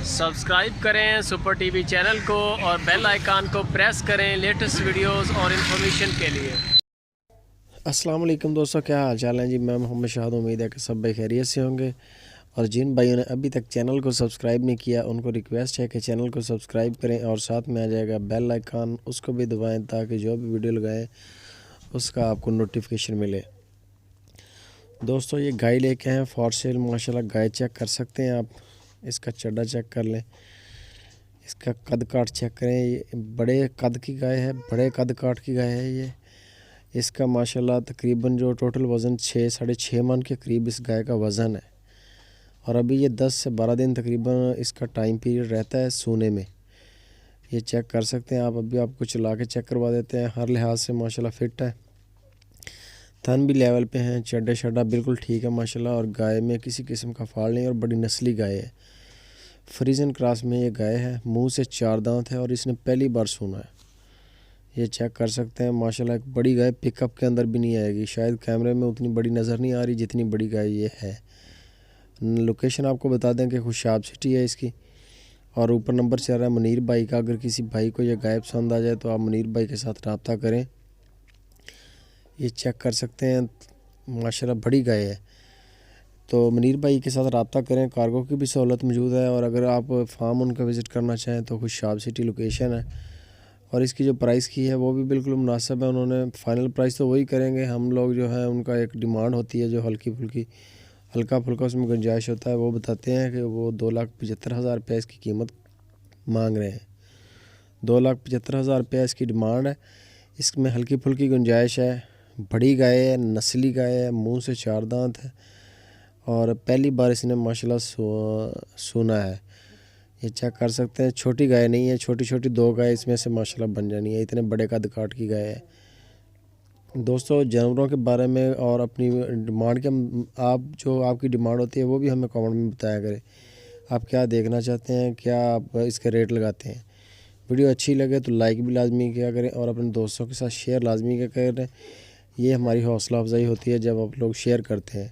Subscribe करें super TV channel को और बेल आइकन को प्रेस करें लेटेस्ट वीडियोस और इन्फॉर्मेशन के लिए। अस्सलाम वालेकुम दोस्तों, क्या हाल चाल है जी। मैं मोहम्मद शाहद, उम्मीद है कि सब भाई खैरियत से होंगे। और जिन भाइयों ने अभी तक चैनल को सब्सक्राइब नहीं किया उनको रिक्वेस्ट है कि चैनल को सब्सक्राइब करें और साथ में आ जाएगा बेल आइकन, उसको भी दबाएं ताकि जो भी वीडियो लगाएं उसका आपको नोटिफिकेशन मिले। दोस्तों, ये गाय लेके हैं फॉर सेल। माशाल्लाह गाय चेक कर सकते हैं आप, इसका चड्डा चेक कर लें, इसका कद काट चेक करें। ये बड़े कद की गाय है, बड़े कद काट की गाय है ये। इसका माशाल्लाह तकरीबन जो टोटल वज़न 6-6.5 मन के करीब इस गाय का वज़न है। और अभी ये 10 से 12 दिन तकरीबन इसका टाइम पीरियड रहता है सोने में। ये चेक कर सकते हैं आप, अभी आपको चला के चेक करवा देते हैं। हर लिहाज से माशाल्लाह फ़िट है, थन भी लेवल पे हैं, चड्डा शड्डा बिल्कुल ठीक है माशाल्लाह। और गाय में किसी किस्म का फाल नहीं और बड़ी नस्ली गाय है। फ्रीजन क्रॉस में ये गाय है, मुँह से 4 दांत है और इसने पहली बार सूना है। ये चेक कर सकते हैं माशाल्लाह। एक बड़ी गाय पिकअप के अंदर भी नहीं आएगी, शायद कैमरे में उतनी बड़ी नज़र नहीं आ रही जितनी बड़ी गाय ये है। लोकेशन आपको बता दें कि खुशाब सिटी है इसकी, और ऊपर नंबर चल रहा है मुनीर भाई का। अगर किसी भाई को ये गाय पसंद आ जाए तो आप मुनीर भाई के साथ रब्ता करें। ये चेक कर सकते हैं माशाल्लाह बड़ी गाय है, तो मुनीर भाई के साथ रब्ता करें। कार्गो की भी सहूलत मौजूद है, और अगर आप फार्म उनका विज़िट करना चाहें तो खुशाब सिटी लोकेशन है। और इसकी जो प्राइस की है वो भी बिल्कुल मुनासिब है। उन्होंने फ़ाइनल प्राइस तो वही करेंगे, हम लोग जो है उनका एक डिमांड होती है जो हल्का फुल्का उसमें गुंजाइश होता है। वो बताते हैं कि वो 2,75,000 रुपये इसकी कीमत मांग रहे हैं। 2,75,000 रुपये इसकी डिमांड है। इसमें हल्की फुल्की गुंजाइश है। बड़ी गाय है, नस्ली गाय है, मुँह से 4 दांत है और पहली बार इसने माशाल्लाह सूना है। ये चेक कर सकते हैं, छोटी गाय नहीं है, छोटी छोटी 2 गाय इसमें से माशाल्लाह बन जानी है। इतने बड़े कद काट की गाय है। दोस्तों, जानवरों के बारे में और अपनी डिमांड के आप जो आपकी डिमांड होती है वो भी हमें कमेंट में बताया करें। आप क्या देखना चाहते हैं, क्या आप इसके रेट लगाते हैं। वीडियो अच्छी लगे तो लाइक भी लाजमी किया करें और अपने दोस्तों के साथ शेयर लाजमी किया करें। ये हमारी हौसला अफजाई होती है जब आप लोग शेयर करते हैं।